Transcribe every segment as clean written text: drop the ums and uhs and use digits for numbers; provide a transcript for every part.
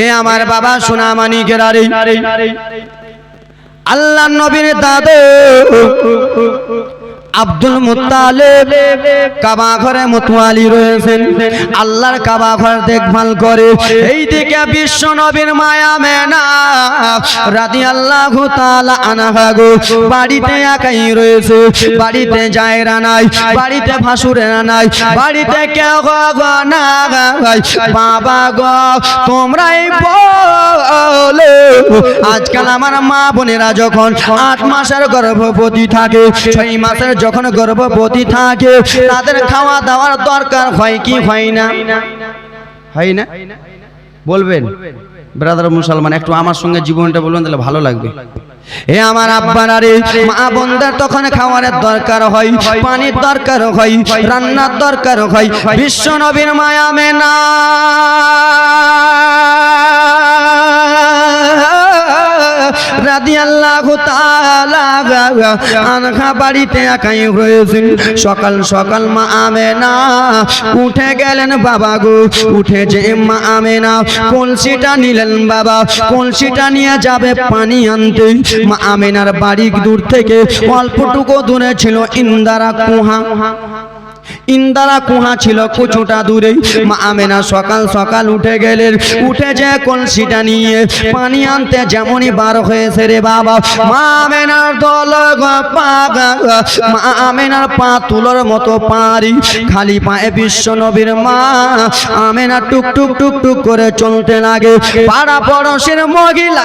এ আমার বাবা সোনামানিকেরা রে, আল্লাহ নবীর দাদু আব্দুল মুত্তালিব কাবা ঘরে মুতওয়ালি রয়েছেন, আল্লাহর কাবা ঘর দেখভাল করে। এইদিকে বিশ্ব নবীর মায়া মেনা রাদিয়াল্লাহু তাআলা আনহা গো বাড়িতে একাই রয়েছে, বাড়িতে জায়রা নাই, বাড়িতে ভাসুরেরা নাই, বাড়িতে কেউ গো না ভাই বাবা গো তোমরাই বলো আজকাল আমার মা বোনেরা যখন 8 মাসের গর্ভবতী থাকে, 6 মাসের যখন গর্ভবতী থাকে তাদের খাওয়া দাওয়ার দরকার হয় কি হয় না? হয় না? বলবেন ব্রাদার মুসলমান, একটু আমার সঙ্গে জীবনটা বলুন, তাহলে ভালো লাগবে। এ আমার আব্বারা রে, মা বোনদের তখন খাওয়ারের দরকার হয়, পানির দরকার হয়, রান্নার দরকার হয়। বিশ্ব নবীর মায়া মেনা রাদিয়াল্লাহু তাআলা আনহা বাড়িতে একাই রয়েছেন। সকাল সকাল মা আমেনা উঠে গেলেন বাবা গো, উঠে যে মা আমেনা কলসিটা নিলেন বাবা, কলসিটা নিয়ে যাবে পানি আনতে। মা আমেনার বাড়ি দূর থেকে অল্পটুকু দূরে ছিল ইন্দারা কুহা, ইন্দারা কুহা ছিল কিছুটা দূরে। মা আমেনা সকাল সকাল উঠে গেলেন, উঠে যে কলসিটা নিয়ে পানি আনতে যেমনই বার হয়েছে রে বাবা, মা আমেনার দল মা আমেনার পা তুলোর মতো পারি, খালি পায়ে বিশ্ব নবীর মা আমেনা টুক টুক টুক টুক করে চলতে লাগে। পাড়া পড়োশের মহিলা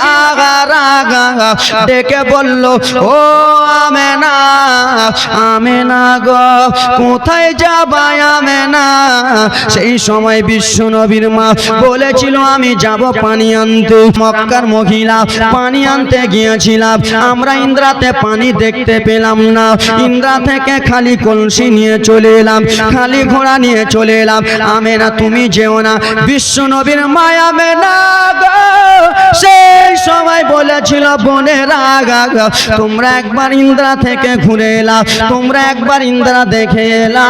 ডেকে বলল, ও আমেনা, আমেনা গো কোথায় যাবা আমেনা? সেই সময় বিশ্ব নবীর মা বলেছিল আমি যাব পানি আনতে। মক্কার মহিলা পানি আনতে গিয়েছিলাম, আমরা ইন্দ্রাতে পানি দেখতে পেলাম না, ইন্দ্রা থেকে খালি কলসি নিয়ে চলে এলাম, খালি ঘোড়া নিয়ে চলে এলাম। আমেনা তুমি যেও না। বিশ্ব নবীর মা আমেনা গো সেই সময় বলেছিল বোনেরা তোমরা একবার ইন্দ্রা থেকে ঘুরে এলা, তোমরা একবার ইন্দ্রা দেখে এলা।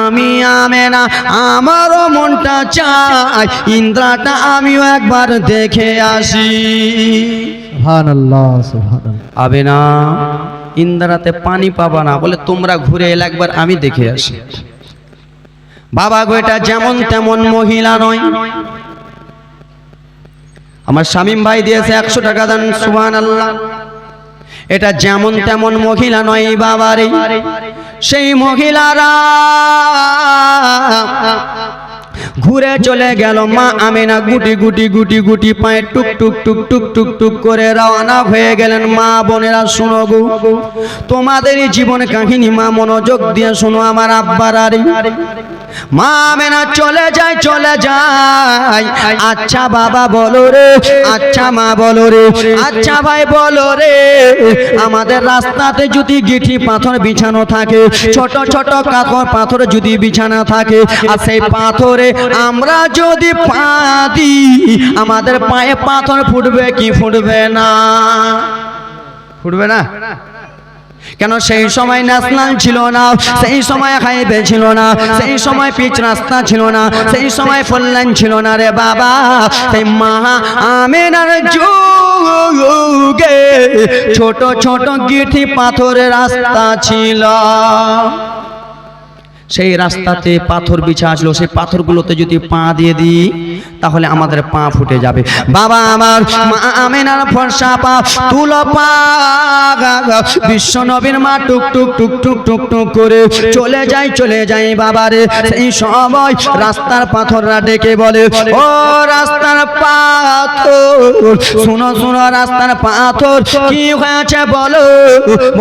আমি আমেনা আমারও মনটা চাই ইন্দ্রাটা আমিও একবার দেখে আসি। সুবহানাল্লাহ সুবহানাল্লাহ। আমেনা ইন্দ্রাতে পানি পাবা না বলে তোমরা ঘুরে এলে একবার আমি দেখে আসি। বাবা গো এটা যেমন তেমন মহিলা নয়। আমার শামীম ভাই দিয়েছে 100 টাকা দেন, সুবহানাল্লাহ। এটা যেমন তেমন মহিলা নয় বাবারে, সেই মহিলারা ঘুরে চলে গেল। মা আমেনা গুটি গুটি গুটি গুটি পায়ে টুক টুক টুক টুক টুক টুক করে রওনা হয়ে গেলেন। মা বোনেরা শোনো গো, তোমাদেরই জীবন কাহিনী, মা মনোযোগ দিয়ে শোনো আমার আব্বারা রে। মা আমেনা চলে যায় চলে যায়। আচ্ছা বাবা বলো রে, আচ্ছা মা বলো রে, আচ্ছা ভাই বলো রে, আমাদের রাস্তাতে যদি গিঠি পাথর বিছানো থাকে, ছোট ছোট কাকর পাথর যদি বিছানা থাকে, আর সেই পাথরে আমরা যদি পা দিই আমাদের পায়ে পাথর ফুটবে কি ফুটবে না? ফুটবে না? কেন? সেই সময় ন্যাশনাল ছিল না, সেই সময় হাইওয়ে ছিল না, সেই সময় পিচ রাস্তা ছিল না, সেই সময় ফোর লাইন ছিল না রে বাবা। সেই মা আমেনার যুগে ছোট ছোট গিঠি পাথরের রাস্তা ছিল, সেই রাস্তাতে পাথর বিছা ছিল, সেই পাথরগুলোতে যদি পা দিয়ে দিই তাহলে আমাদের পা ফুটে যাবে। বাবা আমার মা আমেনার ফর্সা পা তুলো পা বিশ্ব নবীর মা টুক টুক টুক টুক টুক টুক করে চলে যায় বাবারে। সেই সময় রাস্তার পাথররা ডেকে বলে, ও রাস্তার পাথর শুনো শুনো, রাস্তার পাথর কি হয়েছে বলো?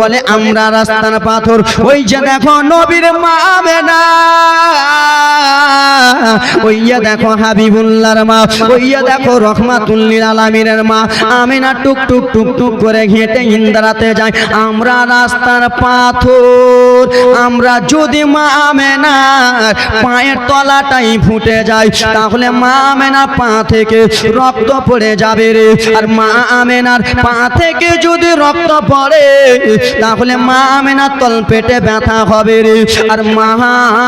বলে আমরা রাস্তার পাথর, ওই যে দেখো নবীর মা আমেনা, ওইয়া দেখো হাবিবুল্লাহর মা, ওইয়া দেখো রহমাতুল লিল আলামিনের মা আমেনা টুক টুক টুক টুক করে হেঁটে ইন্দ্রাতে যায়। আমরা রাস্তার পাথর, আমরা যদি মা আমেনার পায়ের তলাটাই ফুটে যায় তাহলে মা আমেনার পা থেকে রক্ত পড়ে যায়। যাবে রে। আর মা আমেনার পা থেকে যদি রক্ত পড়ে তাহলে মা আমেনার তল পেটে ব্যথা হবে রে। আর মা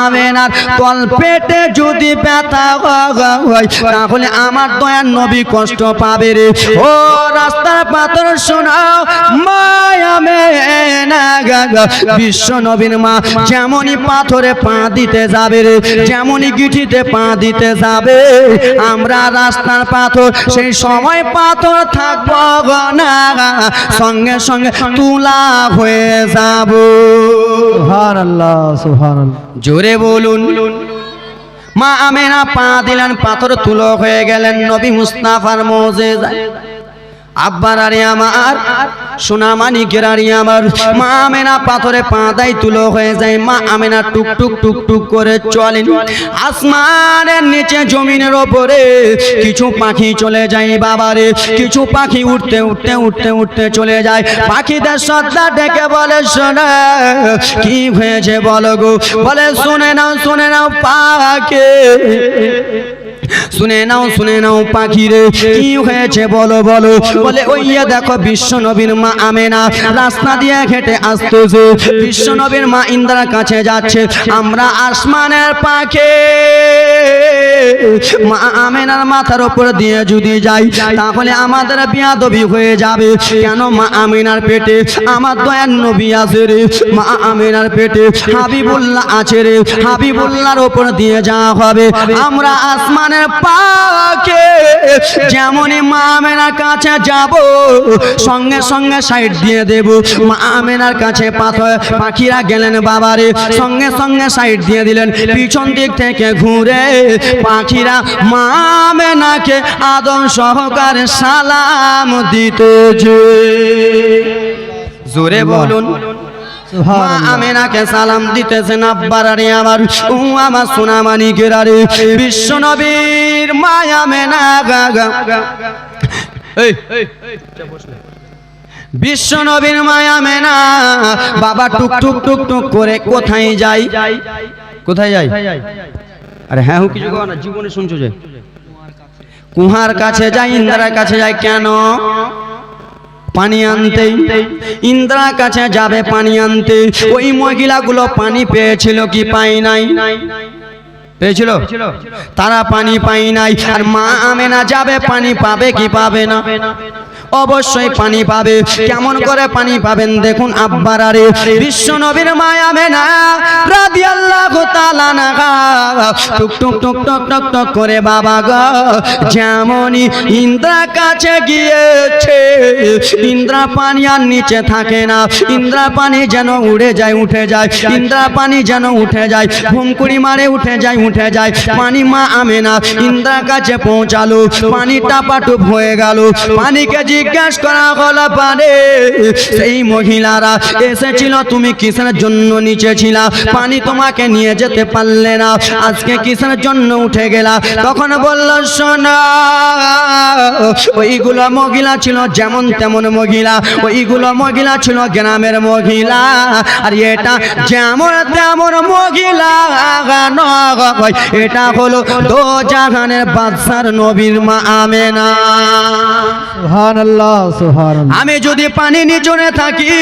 আমেনার তল পেটে যদি ব্যথা হয় তাহলে আমার দয়ার নবী কষ্ট পাবে রে। ও রাস্তার পাথর শোনাও মা আমেনা বিশ্ব নবীর মা যেমনই পাথরে পা দিতে যাবে রে, যেমনই গিঠিতে পা দিতে যাবে আমরা রাস্তার পাথর সেই সময় পাথর থাকবো না, সঙ্গে সঙ্গে তুলা হয়ে যাব। সুবহানাল্লাহ সুবহানাল্লাহ। জোরে বলুন। মা আমেনা পা দিলেন, পাথর তুলো হয়ে গেলেন নবী মুস্তাফার মুজিজা। আব্বার আরে আমার, সোনা মানিকের আরে আমার, মা আমেনা পাথরে পা দেয়, তুলো হয়ে যায়। মা আমেনা টুক টুক টুক টুক করে চলেন। আসমানের নিচে জমিনের ওপরে কিছু পাখি চলে যায় বাবারে, কিছু পাখি উঠতে উঠতে উঠতে উঠতে চলে যায়। পাখিদের সর্দার ডেকে বলে শোনা কি হয়েছে বলো গো। বলে শুনে নাও পাখি, শুনে নাও পাখি রে, কি হয়েছে বলো বলো। বলে ওইয়া দেখো বিশ্ব নবীর মা আমেনা রাস্তা দিয়ে হেঁটে আসতেছে। বিশ্ব নবীর মা ইন্দ্রার কাছে যাচ্ছে। আমরা আসমানের পাখি মা আমেনার মাথার উপর দিয়ে যদি যাই তাহলে আমাদের বিয়াদবি হয়ে যাবে। কেন মা আমেনার পেটে আমার দয়ার নবী আছে রে, মা আমেনার পেটে হাবিবুল্লাহ আছে রে, হাবিবুল্লাহর উপর দিয়ে যাওয়া হবে। আমরা আসমানের পাখি যেমনই মা আমেনার কাছে যাব সঙ্গে সঙ্গে সাইড দিয়ে দেব। মা আমেনার কাছে পাখিরা গেলেন বাবারে, সঙ্গে সঙ্গে সাইড দিয়ে দিলেন। পিছন দিক থেকে ঘুরে পাখিরা মা আমেনাকে আদর সহকারে সালাম দিতেছে। জোরে বলুন। মা আমেনাকে সালাম দিতেছেন। আব্বার আরে আমার, ও আমার সোনা মানিকের আরে, বিশ্ব নবীর মা আমেনা বিশ্ব নবীর মা আমেনা বাবা টুক টুক টুক টুক করে কোথায় যাই, কোথায় যাই? আরে হ্যাঁ কিছু না, জীবনে শুনছো যে কুহার কাছে যাই, ইন্দ্রার কাছে যাই। কেন? পানি আনতে। ইন্দ্রার কাছে যাবে পানি আনতে। ওই মহিলাগুলো পানি পেয়েছিল কি পাই নাই? পেয়েছিল? তারা পানি পাই নাই। আর মা আমেনা যাবে, পানি পাবে কি পাবে না? অবশ্যই পানি পাবে। কেমন করে পানি পাবেন দেখুন আব্বার আরে, বিশ্ব নবীর মা আমেনা রাদিয়াল্লাহু তাআলা আনহা টুক টুক টুক টুক টুক টুক করে বাবা গো যেমনই ইন্দ্রা কাছে গিয়েছে, ইন্দ্রা পানি আর নিচে থাকে না, ইন্দ্রা পানি যেন উড়ে যায়, উঠে যায়, ইন্দ্রা পানি যেন উঠে যায়, ভুমকুড়ি মারে উঠে যায়, উঠে যায় পানি। মা আমেনা ইন্দ্রা কাছে পৌঁছালো, পানি টাপাটুপ হয়ে গেল। পানিকে জিজ্ঞাস করা হলো পানি, সেই মহিলারা এসেছিল তুমি কিসের জন্য নিচে ছিলা? পানি তোমাকে নিয়ে যেতে পারলে না, আজকে কিসের জন্য উঠে গেলা? তখন বলল শোনো, ওইগুলো মহিলা ছিল যেমন তেমন মহিলা, ওইগুলো মহিলা ছিল গ্রামের মহিলা, আর এটা যেমন তেমন মহিলা নয়, এটা হলো দো জাহানের বাদশার নবীর মা আমেনা। সুবহানাল্লাহ সুবহানাল্লাহ। আমি যদি পানি নিচনে থাকি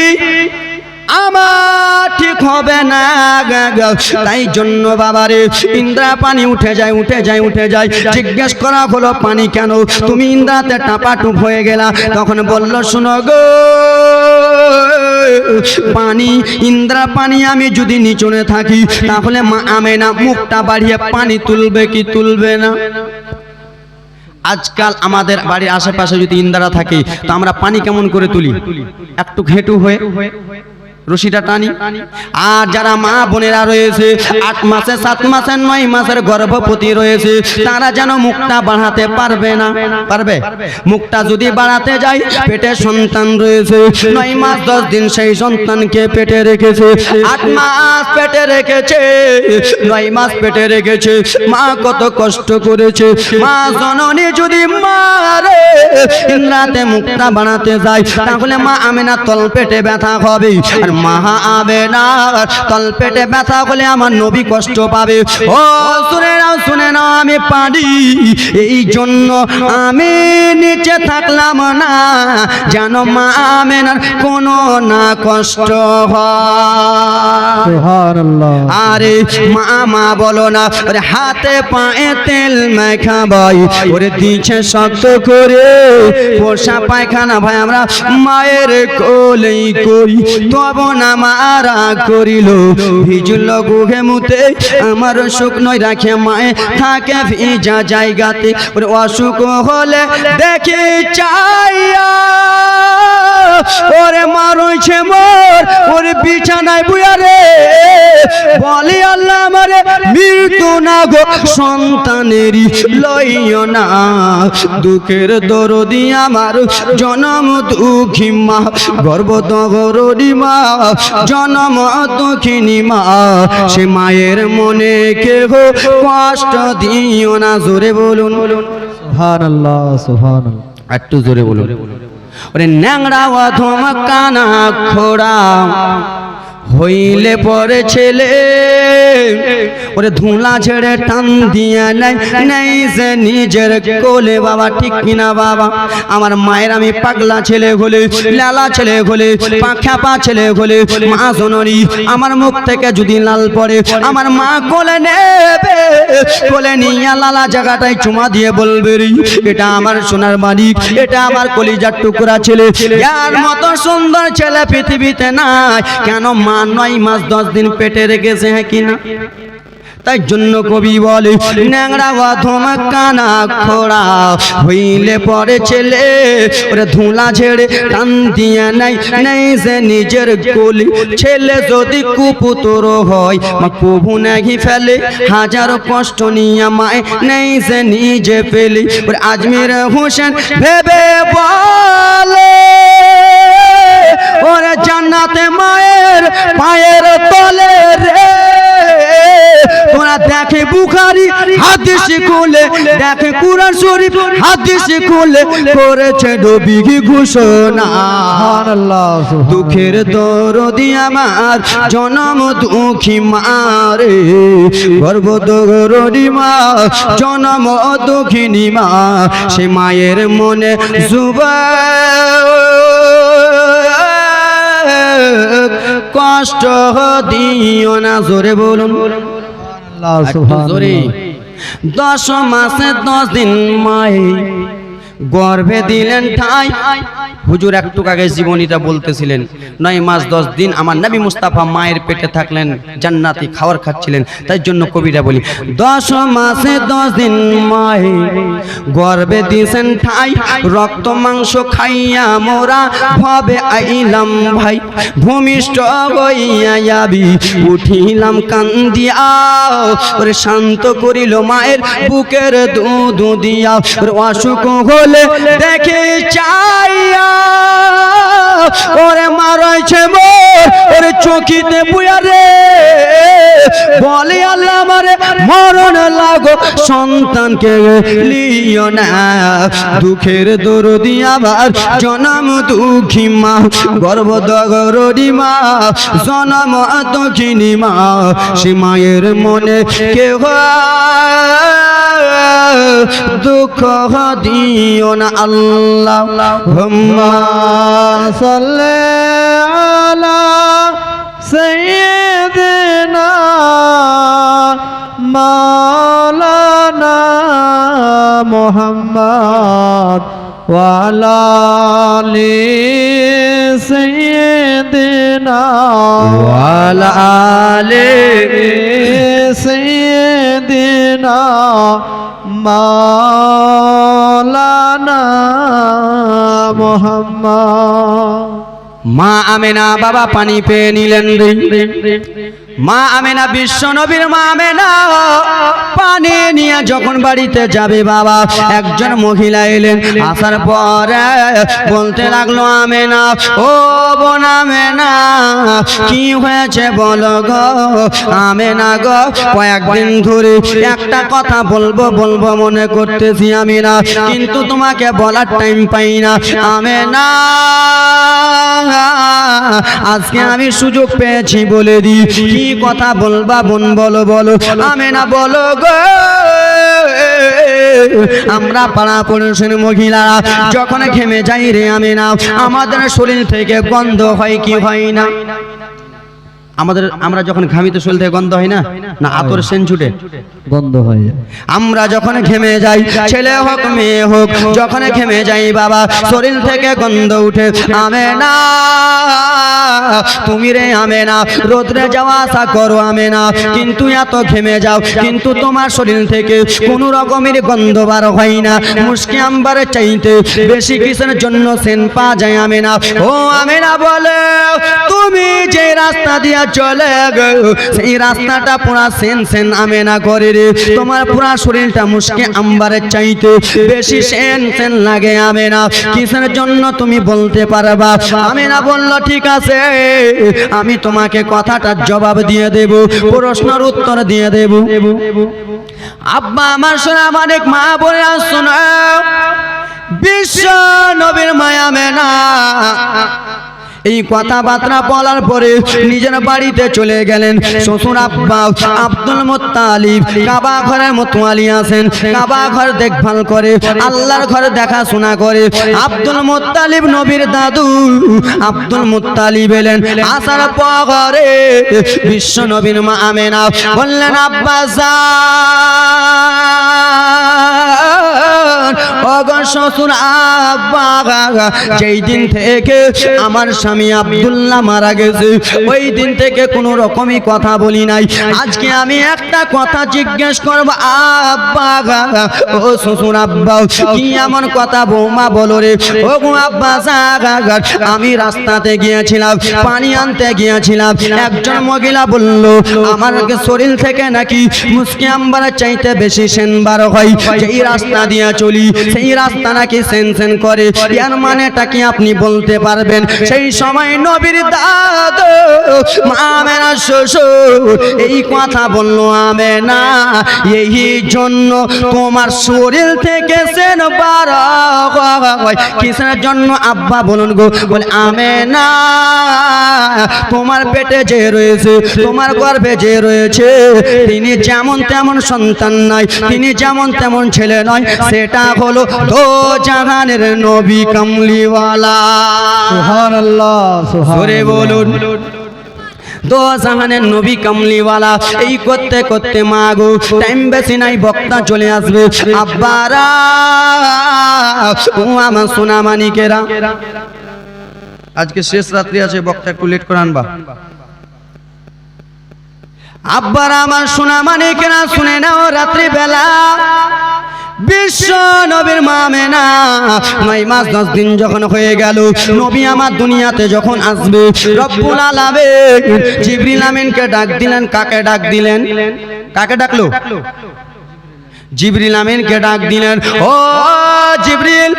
আমার ঠিক হবে না, তাই জন্য বাবারে ইন্দ্রা পানি উঠে যায়, উঠে যায়, উঠে যায়। জিজ্ঞেস করা হলো পানি কেন তুমি ইন্দ্রাতে টাপাটুপ হয়ে গেলা? তখন বলল শোনো গো পানি, ইন্দ্রা পানি আমি যদি নিচনে থাকি তাহলে মা আমেনা মুখটা বাড়িয়ে পানি তুলবে কি তুলবে না? আজকাল আমাদের বাড়ির আশেপাশে যদি ইন্দ্রা থাকে তো আমরা পানি কেমন করে তুলি? একটু ঘেঁটু হয়ে রশিটা টানি। আর যারা মা বোনেরা রয়েছে 8 মাসে 7 মাসে 9 মাসের গর্ভবতী রয়েছে তারা যেন মুখটা বাড়াতে পারবে না? পারবে? মুখটা যদি বাড়াতে যায় পেটে সন্তান রয়েছে, 9 মাস 10 দিন সেই সন্তানকে পেটে রেখেছে, 8 মাস পেটে রেখেছে, 9 মাস পেটে রেখেছে। মা কত কষ্ট করেছে। মা জননী যদি মারে ইন্দ্রাতে মুক্তা বানাতে যায়, তাহলে মা আমেনা তল পেটে ব্যথা হবে, আর মা আমেনা তল পেটে ব্যথা হলে আমার নবী কষ্ট পাবে। ও শুনে নাও আমি পারি, এই জন্য আমি নিচে থাকলাম না, যেন মা আমেনার কোনো না কষ্ট হয়। সুবহানাল্লাহ। আরে মা বলো না, ওরে হাতে পায়ে তেল মাখা ভাই, ওরে দিচ্ছে শক্ত করে পোষা পায়খানা ভাই, আমরা মায়ের কোলেই করি, তব না মারা করিল, ভিজল গুহে মুতে আমার শুকনো রাখে মায়ে থাকে ভিজা জায়গাতে, ওরে অসুখ হলে দেখে চাইয়া ওরে মা রয়েছে মোর, ওরে বিছানায় বুয়া রে, বলি আল্লাহ আমারে মৃত্যু না গো সন্তানেরই লইও না, দুঃখের দরদি আমার জনম দুঃখী মা, গর্ব দরদি মা জনম দুঃখিনী মা, সে মায়ের মনে কেহ কষ্ট দিও না, জোরে বলুন সুবহানাল্লাহ সুবহানাল্লাহ। একটু জোরে বলুন। ওরে ন্যাংরা অধম কানা খোড়া হইলে পরে ছেলে, ওরে ধুলা ছেড়ে টান দিয়ে নেই যে নিজের কোলে, বাবা ঠিক কিনা বাবা? আমার মায়ের আমি পাগলা ছেলে হলে, লালা ছেলে হলে, পাখ্যাপা ছেলে হলে, মা জননী আমার মুখ থেকে যদি লাল পড়ে, আমার মা কোলে নেবে, কোলে নিয়ে লালা জায়গাটায় চুমা দিয়ে বলবে রে, এটা আমার সোনার মানিক, এটা আমার কলিজার টুকরা ছেলে, যার মতো সুন্দর ছেলে পৃথিবীতে নাই। কেন মা 9 মাস 10 দিন পেটে রেখেছে, হ্যাঁ কিনা? তাই জন্য কবি বলে ন্যাংরা অধম কানা খোড়া হইলে পরে ছেলে, ওরে ধুলা ঝেড়ে টান দিয়ে নেই যে নিজের কোলে, ছেলে যদি কুপুতর হয় মা কবু নাহি ফেলে, হাজারো কষ্ট নিয়ে মায় নেই যে নিজে ফেলে, ওরে আজমির হোসেন ভেবে বলে ওরে জান্নাতে মায়ের পায়ের তলে রে, তোরা দেখে বুখারী হাদিস খুলে, দেখে কুরআন শরীফ হাদিস খুলে, করেছে নবী ঘোষণা, সুবহানাল্লাহ সুবহানাল্লাহ। দুঃখের দরদি আমার জনম দুঃখী মারে, গর্ব দরদি মা জনম দুঃখিনী মা, সে মায়ের মনে জুবা কষ্ট দিও না, জোরে বলুন জোরে। 10 মাসে 10 দিন মায়ে গর্ভে দিলেন ঠাই, হুজুর একটু আগে জীবনীটা বলতেছিলেন, 9 মাস 10 দিন আমার নবী মুস্তাফা মায়ের পেটে থাকলেন, জান্নাতি খাবার খাচ্ছিলেন। তাই জন্য কবিরা বলি 10 মাসে 10 দিন মায়ে গর্ভে দিয়েছেন ঠাই, রক্ত মাংস খাইয়া মোরা ভবে আইলাম ভাই, ভূমিষ্ঠ হইয়া যাবি উঠিলাম কান্দিয়া, ওরে শান্ত করিল মায়ের বুকের দুধ দিয়া, ওরে অসুখ হলে দেখে চাইয়া ওরে মা রয়েছে মোর, ওরে চোখিতে বুয়া রে, বলে আল্লাহ আমারে মরণ লাগো সন্তানকে লিও না, দুঃখের দরদি আবার জনম দুঃখী মা, গর্ব দরদি মা জনম দুঃখিনী মা, সে মায়ের মনে কেহ দুঃখ দিও না। আল্লাহুম্মা সাল্লি আলা সাইয়্যিদিনা মাওলানা মুহাম্মদ ওয়া আলা আলি সাইয়্যিদিনা ওয়া আলা আলি সাইয়্যিদিনা মাওলানা মুহাম্মদ। মা আমেনা বাবা পানি পেয়ে নিলেন রে, মা আমেনা বিশ্ব নবীর মা আমেনা পানি নিয়ে যখন বাড়িতে যাবে বাবা, একজন মহিলা এলেন। আসার পরে বলতে লাগলো, আমেনা ও বোন আমেনা, কি হয়েছে বলো গো। আমেনা গো, কয়েকদিন ধরে একটা কথা বলবো বলবো মনে করতেছি আমেনা, কিন্তু তোমাকে বলার টাইম পাই না। আমেনা আজকে আমি সুযোগ পেয়েছি, বলে দি কি কথা বলবা বোন, বলো বলো। আমেনা বলো গো, আমরা পাড়া পড়োশির মহিলারা যখন ঘেমে যাই রে আমেনা, আমাদের শরীর থেকে গন্ধ হয় কি হয় না? আমরা যখন ঘামি তো শরীর থেকে গন্ধ হয় না? না আতর সেন ছুটে বন্ধ হয়ে যায়। আমরা যখন ঘেমে যাই, ছেলে হোক মেয়ে হোক, যখন ঘেমে যাই বাবা, শরীর থেকে গন্ধ উঠে। আমেনা তুমি রে আমেনা রোদ্রে যাওয়া আসা করো আমেনা, কিন্তু এত ঘেমে যাও, কিন্তু তোমার শরীর থেকে কোন রকমের গন্ধ বার হয় না। মুশকি আম্বারে চাইতে বেশি কিসের জন্য সেন পা যায় আমেনা? ও আমেনা বলে, তুমি যে রাস্তা দিয়া চলে গো, সেই রাস্তাটা পুরা সেন সেন আমেনা করে রে। তোমার পুরা শরীরটা মুশকি আম্বারে চাইতে বেশি সেন সেন লাগে আমেনা, কিসের জন্য তুমি বলতে পারবা? আমেনা বলল, ঠিক আছে, আমি তোমাকে কথাটার জবাব দিয়ে দেব, প্রশ্নের উত্তর দিয়ে দেব। আব্বা আমার শোনা অনেক মা বলে শোনো, বিশ্ব নবীর মায়া আমেনা এই কথাবার্তা বলার পরে নিজের বাড়িতে চলে গেলেন। শ্বশুর আব্বা আব্দুল মুত্তালিব কাবা ঘরের মতোয়ালি আছেন, কাবা ঘর দেখভাল করে, আল্লাহর ঘরে দেখাশোনা করে। আব্দুল মুত্তালিব নবীর দাদু আব্দুল মুত্তালিব এলেন। আসার পরে বিশ্ব নবীর মা আমেনা বললেন, আব্বা ওগো শ্বশুর আব্বা, যেই দিন থেকে আমার স্বামী আব্দুল্লাহ মারা গেছে, ওই দিন থেকে কোনো রকমই কথা বলি নাই। আজকে আমি একটা কথা জিজ্ঞেস করবো আব্বা, ও শ্বশুর আব্বা, কি এমন কথা বৌমা বলো রে? ও গো আব্বা, আমি রাস্তাতে গিয়েছিলাম, পানি আনতে গিয়েছিলাম, একজন মহিলা বলল আমার শরীর থেকে নাকি মুশকি আম্বারের চাইতে বেশি সেন বার হয়, যেই রাস্তা দিয়ে চলি সেই রাস্তা নাকি সেন সেন করে। এর মানেটা কি আপনি বলতে পারবেন? সেই সময় নবীর দাদু আমেনা শ্বশুর এই কথা বললো, আমেনা এই জন্য তোমার শরীর থেকে সেন বার হয়, কিসের জন্য আব্বা বলুন গো? বলে, আমেনা তোমার পেটে যে রয়েছে, তোমার গর্ভে যে রয়েছে, তিনি যেমন তেমন সন্তান নয়, তিনি যেমন তেমন ছেলে নয়, সেটা হলো দো জাহানের নবী কামলিওয়ালা। সুবহানাল্লাহ, জোরে বলুন, দো জাহানের নবী কামলিওয়ালা। এই করতে করতে মা গো, টাইম বেশি নাই, বক্তা চলে আসবে। আব্বারা ও আমার সোনা মানিকেরা, আজকে শেষ রাত্রি আছে, বক্তা একটু লেট করে আনবা। আব্বারা আমার সোনা মানিকেরা, শুনে নাও, রাত্রি বেলা বিশ্ব নবীর মা আমেনা 9 মাস 10 দিন যখন হয়ে গেল, নবী আমার দুনিয়াতে যখন আসবে, রব্বুল আলামিন জিবরিল আমিনকে ডাক দিলেন। কাকে ডাক দিলেন? কাকে ডাকলো? জিবরিল আমিনকে ডাক দিলেন। ও জিবরিল,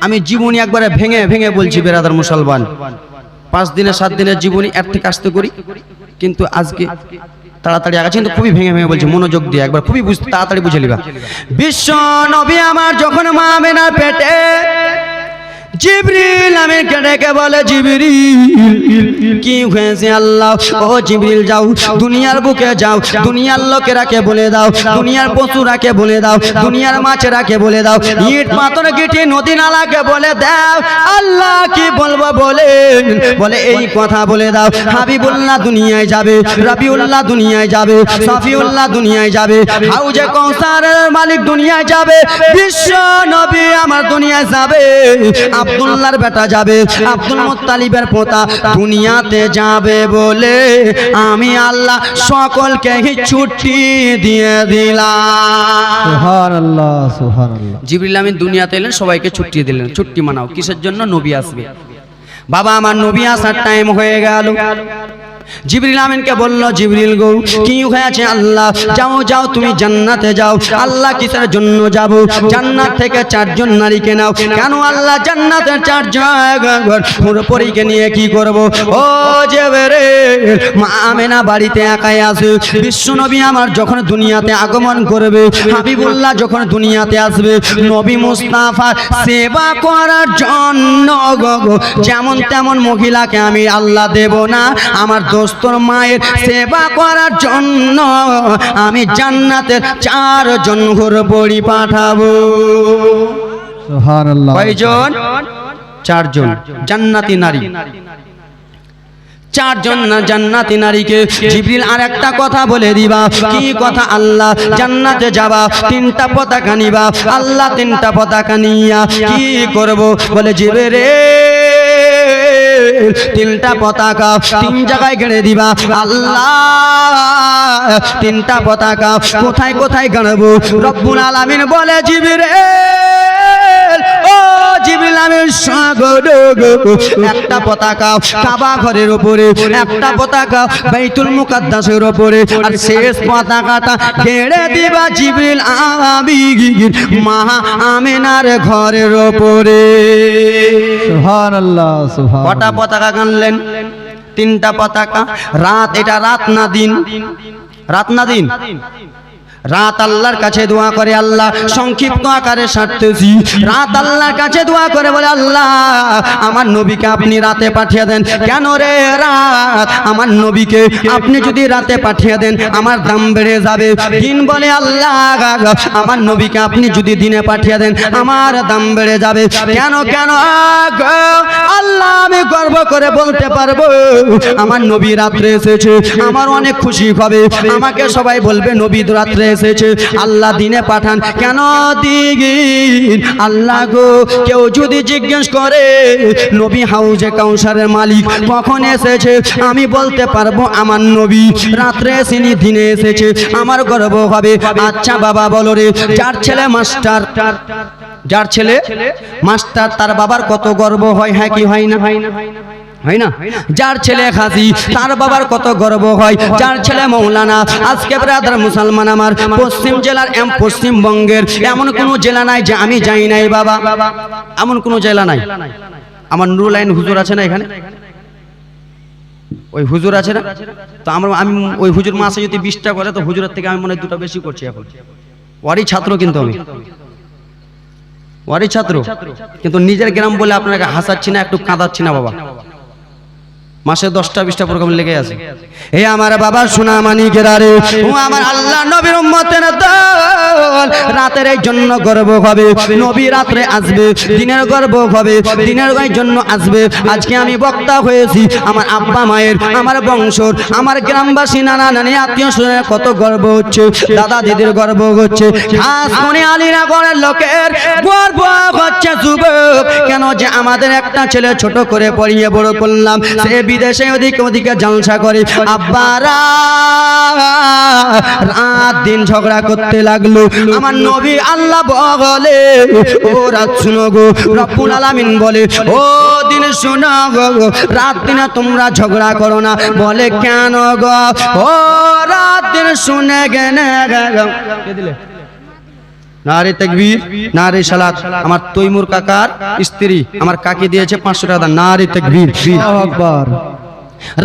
আমি জীবনী একবারে ভেঙে ভেঙে বলছি বেরাদার মুসলমান, 5 দিনের 7 দিনের জীবনী এর থেকে আসতে করি, কিন্তু আজকে তাড়াতাড়ি আগে, কিন্তু খুবই ভেঙে ভেঙে বলছি, মনোযোগ দিয়ে একবার খুবই তাড়াতাড়ি বুঝে নিবা। বিশ্ব নবী আমার যখন মা আমেনার পেটে, জিবরিল আমিনকে ডেকে বলে, জিবরিল কি হয়েছে? আল্লাহ, ও জিবরিল যাও, দুনিয়ার বুকে যাও, দুনিয়ার লোকেরাকে বলে দাও, দুনিয়ার পশুরাকে বলে দাও, দুনিয়ার মাছেরাকে বলে দাও, ইট পাথর গিটি নদী নালাকে বলে দাও, আল্লাহ কি বলবো বলে এই কথা বলে দাও। হাবিবুল্লাহ দুনিয়ায় যাবে, রবিউল্লাহ দুনিয়ায় যাবে, সাফিউল্লাহ দুনিয়ায় যাবে, হাউজে কৌসারের মালিক দুনিয়ায় যাবে, বিশ্ব নবী আমার দুনিয়ায় যাবে, আব্দুল্লাহর বেটা যাবে, আব্দুল মুত্তালিবের পোতা দুনিয়াতে যাবে বলে আমি আল্লাহ সকলকে ছুটি দিয়ে দিলাম। সুবহানাল্লাহ, সুবহানাল্লাহ। জিবরিল আমিন দুনিয়াতে এলেন, সবাইকে ছুটি দিলেন। ছুটি মানাও, কিসের জন্য? নবী আসবে। বাবা আমার নবী আসার টাইম হয়ে গেল। জিবরিল আমিনকে বলল, জিবরিল গো কি হয়েছে? আল্লাহ যাও যাও তুমি জান্নাতে যাও। আল্লাহ কিসের জন্য যাব? জান্নাত থেকে 4 জন নারীকে নাও। কেন আল্লাহ? জান্নাতের 4 জন হুরপরীকে নিয়ে কি করব? ও জিবরিল, মা আমেনা বাড়িতে একাই আছে। বিশ্ব নবী আমার যখন দুনিয়াতে আগমন করবে, হাবিবুল্লাহ যখন দুনিয়াতে আসবে, নবী মুস্তাফা সেবা করার জন্য যেমন তেমন মহিলাকে আমি আল্লাহ দেব না। আমার দোস্তর মায়ের সেবা করার জন্য আমি জান্নাতের 4 জন হুরপরী পাঠাবো। সুবহানাল্লাহ। কয়জন? 4 জন জান্নাতি নারী। 4 জন জান্নাতি নারীকে জিবরিল আর একটা কথা বলে দিবা। কি কথা? আল্লাহ জান্নাতে যাবা, 3টা পতাকা নিবা। আল্লাহ 3টা পতাকা নিয়া কি করব? বলে জিবরিল 3টা পতাকা 3 জায়গায় গেড়ে দিবা। আল্লাহ 3টা পতাকা কোথায় কোথায় গাড়বো? রব্বুল আলামিন বলে, জিবরিল ও জিবরিল আমিন সাগর একটা পতাকা কাবা ঘরের উপরে, একটা পতাকা বাইতুল মুকাদ্দাসের উপরে, আর শেষ পতাকাটা গেড়ে দিবা জিবরিল আমিন মা আমিনার ঘরের উপরে। সুবহানাল্লাহ, সুবহানাল্লাহ। কটা পতাকা গানলেন? 3টা পতাকা। রাত, এটা রাত না দিন? রাত না দিন? রাত আল্লাহর কাছে দোয়া করে। আল্লাহ সংক্ষিপ্ত আকারে সারতেছি। রাত আল্লাহর কাছে দোয়া করে বলে, আল্লাহ আমার নবীকে আপনি রাতে পাঠিয়ে দেন। কেন রে? রাত আমার নবীকে আপনি যদি রাতে পাঠিয়ে দেন আমার দাম বেড়ে যাবে। দিন বলে, আল্লাহ আমার নবীকে আপনি যদি দিনে পাঠিয়ে দেন আমার দাম বেড়ে যাবে। কেন কেন আল্লাহ আমি গর্ব করে বলতে পারবো আমার নবী রাত্রে এসেছে, আমার অনেক খুশি হবে। আমাকে সবাই বলবে নবী রাত্রে এসেছে। আল্লাহ দিনে পাঠান। কেন দিন? আল্লাহ গো কেউ যদি জিজ্ঞেস করে নবী হাউজে কাউসারের মালিক কখন এসেছে, আমি বলতে পারবো আমার নবী রাত্রে এসেনি, দিনে এসেছে, আমার গর্ব হবে। আচ্ছা বাবা বলো রে, যার ছেলে মাস্টার, যার ছেলে মাস্টার তার বাবার কত গর্ব হয়? হ্যাঁ কি হয় না? হয় না? যার ছেলে হাজি তার বাবার কত গর্ব হয়। যার ছেলে মৌলানা। আজকে ব্রাদার মুসলমান আমার পশ্চিম জেলার পশ্চিমবঙ্গের এমন কোনো জেলা নাই যে আমি যাই নাই বাবা, এমন কোনো জেলা নাই। আমার নুরুল আইন হুজুর আছে না এখানে? ওই হুজুর আছে না? তো আমি ওই হুজুর মাসে যদি 20টা করে তো হুজুরের থেকে আমি মনে হয় 2টা বেশি করছি এখন। ওরই ছাত্র কিন্তু আমি, ওরই ছাত্র, কিন্তু নিজের গ্রাম বলে আপনাকে হাসাচ্ছি না, একটু কাঁদাচ্ছি না বাবা। মাসে 10টা 20টা প্রোগ্রাম লেগে আছে। এই আমার বাবা সোনা মানিকেরা রে, ও আমার আল্লাহ নবীর উম্মতের দল, রাতের এই জন্য গর্ব হবে। নবী রাত্রে আসবে, দিনের গর্ব হবে, দিনের জন্য আসবে। আজকে আমি বক্তা হয়েছি, আমার আব্বা মায়ের, আমার বংশর, আমার গ্রামবাসী, নানা নানি, আত্মীয় স্বজনের কত গর্ব হচ্ছে, দাদা দিদির গর্ব হচ্ছে, খাস করে আলীনগরের লোকের গর্ব হচ্ছে। যুবক কেন যে আমাদের একটা ছেলে ছোট করে পড়িয়ে বড় করলাম, সে বিদেশে ওদিকে ওদিকে জলসা করে। আব্বারা রাত দিন ঝগড়া করতে লাগলো। আমার নবী আল্লাহ বলে, ও রাত শুনো গো, রব্বুল আলামিন বলে, ও দিন শুনো গো, রাত দিনে তোমরা ঝগড়া করো না। বলে কেন গো? ও রাত দিন শুনে গেনে দিলে নারে তাকবীর, নারে সালাত। আমার তৈমুর কাকার স্ত্রী আমার কাকি দিয়েছে 500 টাকা। নারে তাকবীর, আল্লাহু আকবার।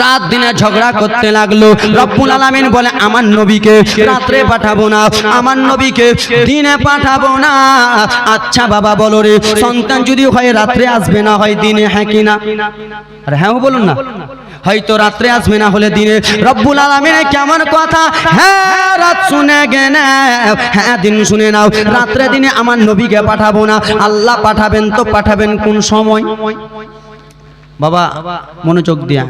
রাত দিনে ঝগড়া করতে লাগলো। রব্বুল আলামিন বলে, আমার নবীকে রাত্রে পাঠাবো না, আমার নবীকে দিনে পাঠাবো না। আচ্ছা বাবা বলো রে, সন্তান যদি হয় রাত্রে আসবে, না হয় দিনে, হ্যাঁ কি না? আরে হ্যাঁ বলুন না। হয়তো রাত্রে আসবে, না হলে দিনে। রব্বুল আলামিনের কেমন কথা? হ্যাঁ রাত শুনে গেনে, হ্যাঁ দিন শুনে নাও। রাত্রে দিনে আমার নবীকে পাঠাবো না। আল্লাহ পাঠাবেন তো পাঠাবেন কোন সময়? বাবা মনোযোগ দিয়া,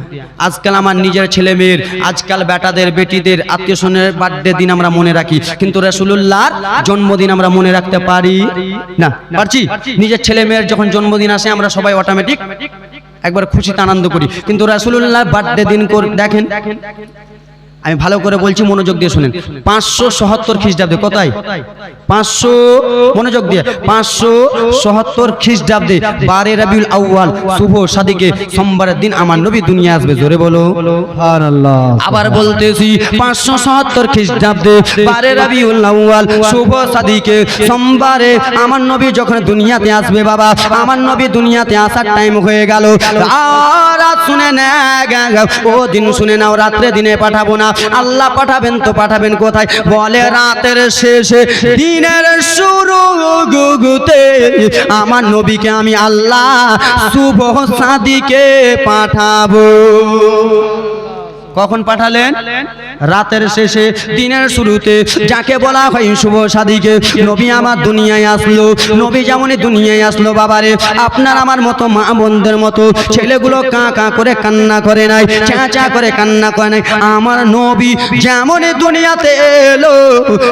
আজকাল আমার নিজের ছেলে মেয়ের, আজকাল বেটাদের বেটিদের আত্মীয় স্বজনের বার্থডে দিন আমরা মনে রাখি, কিন্তু রাসূলুল্লাহর জন্মদিন আমরা মনে রাখতে পারি না। পারছি? নিজের ছেলে মেয়ের যখন জন্মদিন আসে আমরা সবাই অটোমেটিক একবার খুশিতে আনন্দ করি, কিন্তু রাসূলুল্লাহর বার্থডে দিন দেখেন আমি ভালো করে বলছি, মনোযোগ দিয়ে শুনেন। 577 খ্রিস্টাব্দে, কোথায় 500, মনোযোগ দিয়ে, 577 খ্রিস্টাব্দে 12 রবিউল আউয়াল শুভ সাদিকে সোমবারের দিন আমার নবী দুনিয়া আসবে। জোরে বলো সুবহানাল্লাহ। আবার বলতেছি, 577 খ্রিস্টাব্দে 12 রবিউল আউয়াল শুভ সাদিকে সোমবারে আমার নবী যখন দুনিয়াতে আসবে বাবা, আমার নবী দুনিয়াতে আসার টাইম হয়ে গেল। আর শুনে না, ও দিন শুনে নাও, রাত্রে দিনে পাঠাবো না। আল্লাহ পাঠাবেন তো পাঠাবেন কোথায়? বলে রাতের শেষে দিনের শুরুতে আমার নবীকে আমি আল্লাহ শুভ সাদিকে পাঠাবো। কখন পাঠালেন? রাতের শেষে দিনের শুরুতে, যাকে বলা হয় শুভ সাদিকে। নবী আমার দুনিয়ায় আসলো। নবী যেমনই দুনিয়ায় আসলো বাবারে, আপনার আমার মতো মা বোনদের মতো ছেলেগুলো কাঁ কাঁ করে কান্না করে নাই, চেঁচা করে কান্না করে নাই। আমার নবী যেমনই দুনিয়াতে এলো,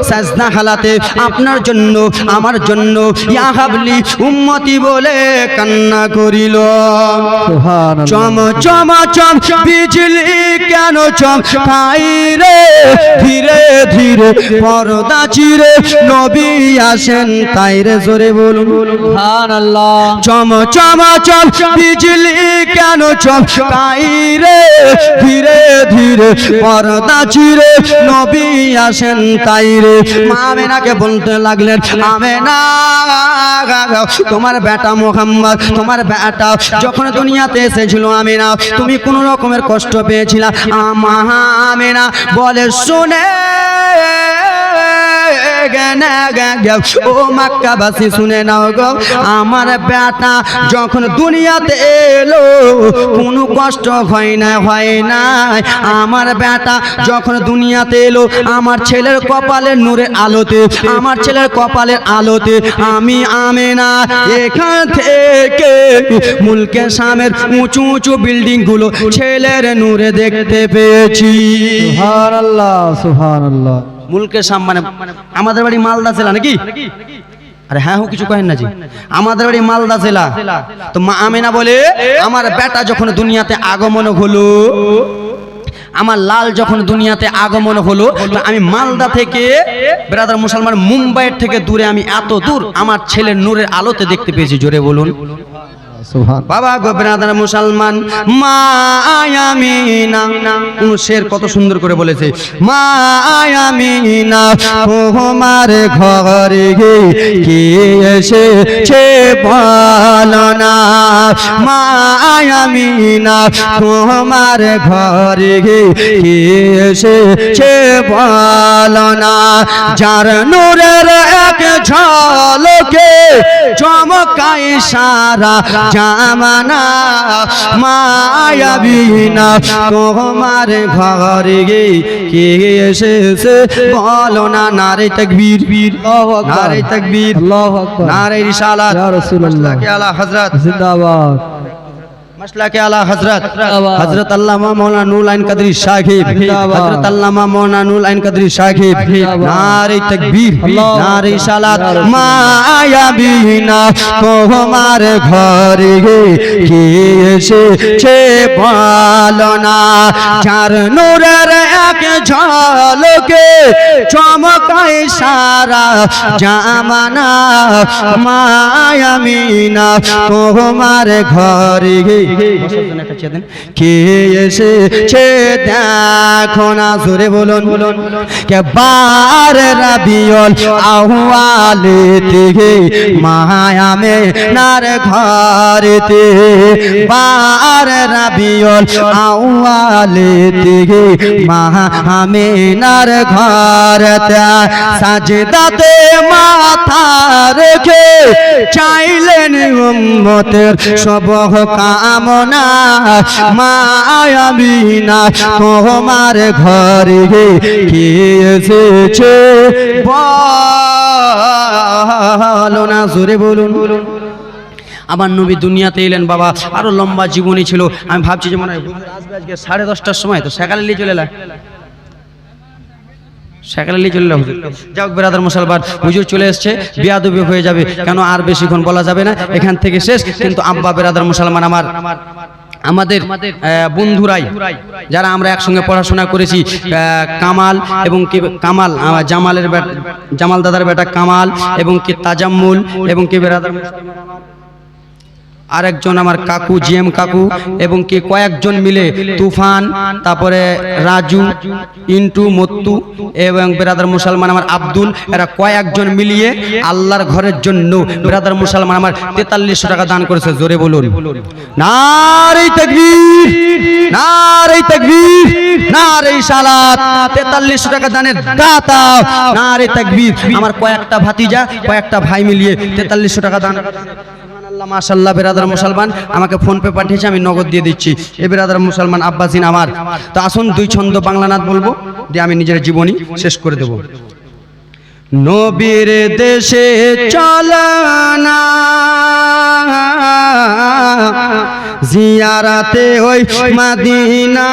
সাজদা হালাতে আপনার জন্য আমার জন্য ইয়া হাবলি উম্মতি বলে কান্না করিল। সুবহানাল্লাহ। চম চম চম বিজলি কেন চমকাই রে, ধীরে ধীরে পর্দা চিরে নবী আসেন তাই রে। জোরে বলুন সুবহানাল্লাহ। চম চম চম বিজলি কেন চমকাই রে, ধীরে ধীরে পর্দা চিরে নবী আসেন তাই রে। মা আমেনাকে বলতে লাগলেন, আমেনা তোমার বেটা মুহাম্মদ, তোমার বেটা যখন দুনিয়াতে এসেছিল আমেনা, তুমি কোন রকমের কষ্ট পেয়েছিলা? আমেনা বলে, শুনে ও মক্কাবাসী শুনে নাও গো, আমার বেটা যখন দুনিয়াতে এলো কোনো কষ্ট হয় না। আমার বেটা যখন দুনিয়াতে এলো, আমার ছেলের কপালের নূরের আলোতে, আমার ছেলের কপালের আলোতে আমি আমেনা এখান থেকে মুলকে শামের উঁচু উঁচু বিল্ডিং গুলো ছেলের নূরে দেখতে পেয়েছি। সুবহানাল্লাহ। সুবহানাল্লাহ। মুলকে শাম মানে আমাদের বাড়ি মালদা জেলা নাকি? আরে হ্যাঁ, কিছু কহেন না জি, আমাদের বাড়ি মালদা জেলা। তো মা আমেনা বলে, আমার বেটা যখন দুনিয়াতে আগমন হলো, আমার লাল যখন দুনিয়াতে আগমন হলো, তো আমি মালদা থেকে, ব্রাদার মুসলমান, মুম্বাইয়ের থেকে দূরে, আমি এত দূর আমার ছেলের নূরের আলোতে দেখতে পেয়েছি। জোরে বলুন সুবহানাল্লাহ। বাবা গো ব্রাদার মুসলমান, মা আমিনা কোন শের কত সুন্দর করে বলেছে, মা আমিনা তোমার ঘরে কে এসেছে বলো না, মা আমিনা তোমার ঘরে কে এসেছে বলো না, যার নূরের এক ঝলকে চমকায় সারা জামানা, মায়াবিনা তোমার ঘরে কে এসেছে বলো না। নারে তাকবীর, নারে তাকবীর, আল্লাহু আকবার। নারে রিসালাত, ইয়া রাসূলুল্লাহ। মাসলাকে আলা হযরত, জিন্দাবাদ। মাসলাকে আলা হযরত, হযরত আল্লামা মাওলানা নুরুল আইন কাদরি সাহেব, হযরত আল্লামা মাওলানা নুরুল আইন কাদরি সাহেব। নারে তাকবীর, নারে রিসালাত। মায়াবিনা তোমার ঘরে কে এসেছে বলো না, যার নূরের এক ঝলকে চমকায় সারা জামানা, মায়াবিনা তোমার ঘরে কে এসেছে দেখো না। জোরে বলুন কে বার রবিউল আউয়ালেতে মায়ামে নার ঘরেতে, বার রবিউল আউয়ালেতে মায়ামে নার ঘরেতে, সাজদাতে মাথা রেখে চাইলেন উম্মতের সব কামনা, মায়াবিনা তোমার ঘরে কে এসেছে বলো না। জোরে বলুন। আমার নবী দুনিয়াতে এলেন বাবা, আরো লম্বা জীবনী ছিল। আমি ভাবছি যে মনে হয় আসবে আজকে 10:30টার সময়, তো সকালে নিয়ে চলে এলাম, সকালে নিয়ে চলে এলাম। যাক ব্রাদার মুসলমান, হুজুর চলে এসছে, বিয়াদবি হয়ে যাবে, কেন আর বেশিক্ষণ বলা যাবে না, এখান থেকে শেষ। কিন্তু আব্বা ব্রাদার মুসলমান আমার আমাদের বন্ধুরাই যারা আমরা একসঙ্গে পড়াশোনা করেছি, কামাল এবং কি কামাল জামাল দাদার বেটা কামাল এবং কি তাজাম্মুল এবং কি বেরাদার আরেকজন আমার কাকু জিএম কাকু এবং কি কয়েকজন মিলে তুফান, তারপরে রাজু, ইন্টু, মত্তু এবং বেরাদার মুসলমান আমার আব্দুল, এরা কয়েকজন মিলিয়ে আল্লাহর ঘরের জন্য বেরাদার মুসলমান আমার 4300 টাকা দান করেছে। জোরে বলুন নারে তাকবীর, নারে তাকবীর, নারে সালাত। 4300 টাকা দানের দাতা, নারে তাকবীর। আমার কয়েকটা ভাতিজা কয়েকটা ভাই মিলিয়ে 4300 টাকা দান। মাশাআল্লাহ বেরাদার মুসলমান আমাকে ফোন পে পাঠিয়েছে, আমি নগদ দিয়ে দিচ্ছি। এ বেরাদার মুসলমান আব্বাসিন আমার। তো আসুন 2 ছন্দ বাংলা নাথ বলবো, দিয়ে আমি নিজের জীবনী শেষ করে দেব। নবীর দেশে চলনা জিয়ারাতে ওই মদিনা,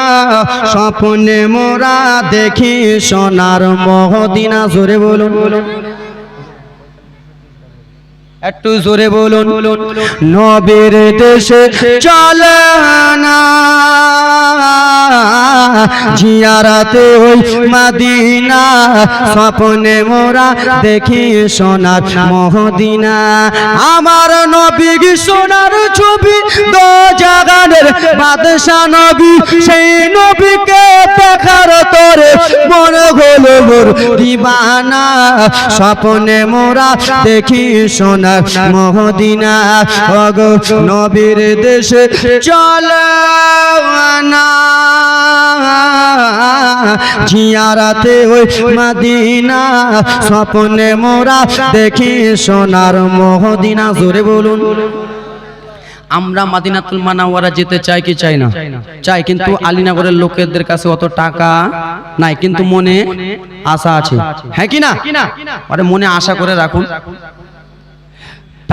স্বপ্নে মোরা দেখি সোনার মদিনা। জোরে বলুন, একটু জোরে বলুন। নবীর দেশে চলে না জিয়ারাতে ওই মদিনা, স্বপ্নে মোরা দেখি সোনার মদিনা। আমার নবী সোনার ছবি, দো জাগানের বাদশা নবী, সেই নবীকে দেখার তোরে মন হলো মোর দিবানা। স্বপ্নে মোরা দেখি সোনার মদিনা, ওগো নবীর দেশে চলো না জিয়ারাতে ওই মদিনা, স্বপ্নে মোরা দেখি সোনার মদিনা। জোরে বলুন। আমরা মদিনাতুল মুনাওয়ারা যেতে চাই কি চাই না? চাই, কিন্তু আলীনগরের লোকেদের কাছে অত টাকা নাই, কিন্তু মনে আশা আছে। হ্যাঁ কি না? আরে মনে আশা করে রাখুন।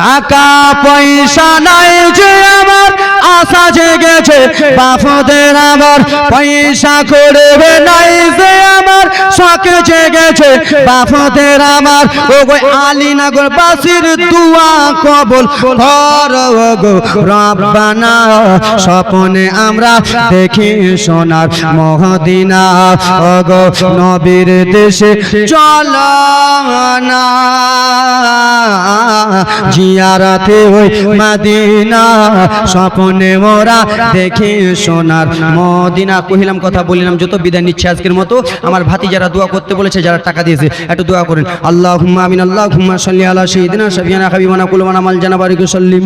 টাকা পয়সা নাই যে আমার আশা জেগেছে, বাপদের আমার পয়সা করবে নাই যে আমার শখ জেগেছে, বাপদের আমার। ও গো আলীনগর বাসীর দুয়া কবুল কর গো রব্বানা। স্বপ্নে আমরা দেখি সোনার মদিনা, ও গো নবীর দেশে চলো না জিয়ারাতে ওই মদিনা, স্বপ্নে মোরা দেখি সোনার মদিনা। কহিলাম কথা বলিলাম, যত বিদায় নিচ্ছে আজকের মতো। আমার ভাতি যারা দোয়া করতে বলেছে, যারা টাকা দিয়েছে, একটু দোয়া করেন। আল্লাহুম্মা আমিন, আল্লাহুম্মা সাল্লি আলা সাইয়্যিদিনা শাফিয়ানা হাবিবানা কুলবানা মাল জানা বারিক সাল্লিম।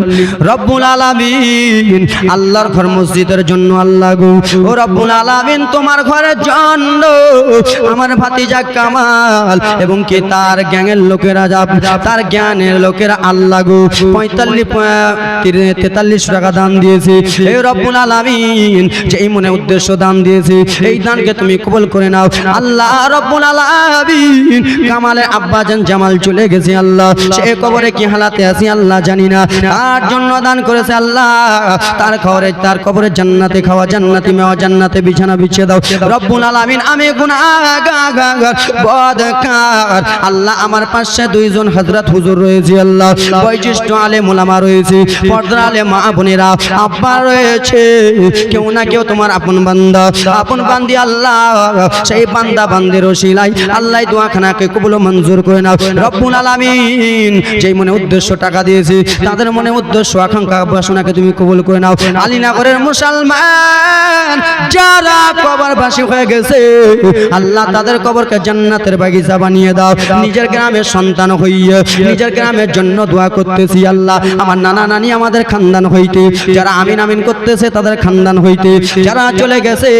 রব্বুল আলামিন, আল্লাহর ঘর মসজিদের জন্য আল্লাহ গো, ও রব্বুল আলামিন তোমার ঘরের জন্য আমার ভাতিজা কামাল এবং কি তার গ্যাংয়ের লোকেরা, তার জ্ঞানের লোকেরা আল্লাহ গো 43 টাকা দান দিয়েছে। এই রব্বুল আলামিন যেই মনে উদ্দেশ্য দান দিয়েছে, এই দানকে তুমি কবুল করে নাও আল্লাহ রব্বুল আলামিন। কামালের আব্বাজান জামাল চলে গেছে আল্লাহ, সে কবরে কি হালাতে আছে আল্লাহ জানি না, তার জন্য দান করেছে আল্লাহ। তার কবরে জান্নাতে খাওয়া, জান্নাতে মেওয়া, জান্নাতে বিছানা বিছিয়ে দাও রব্বুল আলামিন। আমি গুনাহগার বদকার আল্লাহ, আমার পাশে 2 জন হযরত হুজুর রয়েছে আল্লাহ, বয়োজ্যেষ্ঠ আলেম ওলামা রয়েছে, পর্দার আলেম মা বোনেরা, আব্বা রয়েছে, কেউ না কেউ তোমার আপন বান্দা, আপন বান্দি আল্লাহ। সেই বান্দা বান্দির ওসিলায় আল্লাহ দোয়াখানাকে কবুল মঞ্জুর করে নাও রব্বুল আলামিন। যেই মনে উদ্দেশ্য টাকা দিয়েছে, তাদের মনে উদ্দেশ্য আকাঙ্ক্ষা বাসনাকে তুমি কবুল করে নাও। আলীনগরের মুসলমান যারা কবরবাসী হয়ে গেছে আল্লাহ, তাদের কবরকে জান্নাতের বাগিচা বানিয়ে দাও। নিজের গ্রামের সন্তান হইয়া নিজের গ্রামের জন্য দোয়া করতেছি আল্লাহ। আমার নানা নানি আমাদের খানদান হইতে, যারা আমিন আমিন করতেছে তাদের খানদান হইতে, যারা চলে গেছে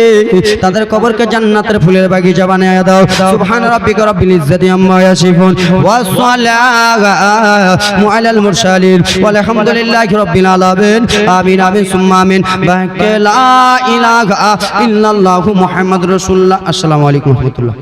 তাদের কবরকে জান্নাতের ফুলের বাগিচা বানিয়ে দাও। সুবহান রাব্বিকা রাব্বিল ইজ্জাতি আম্মা ইয়াসিফুন ওয়া সালামু আলাল মুরসালিন ওয়ালহামদুলিল্লাহি রাব্বিল আলামিন। আমিন আমিন সুম্মা আমিন। লা ইলাহা ইল্লাল্লাহু মুহাম্মাদুর রাসূলুল্লাহ। আসসালামু আলাইকুম ওয়া রাহমাতুল্লাহ।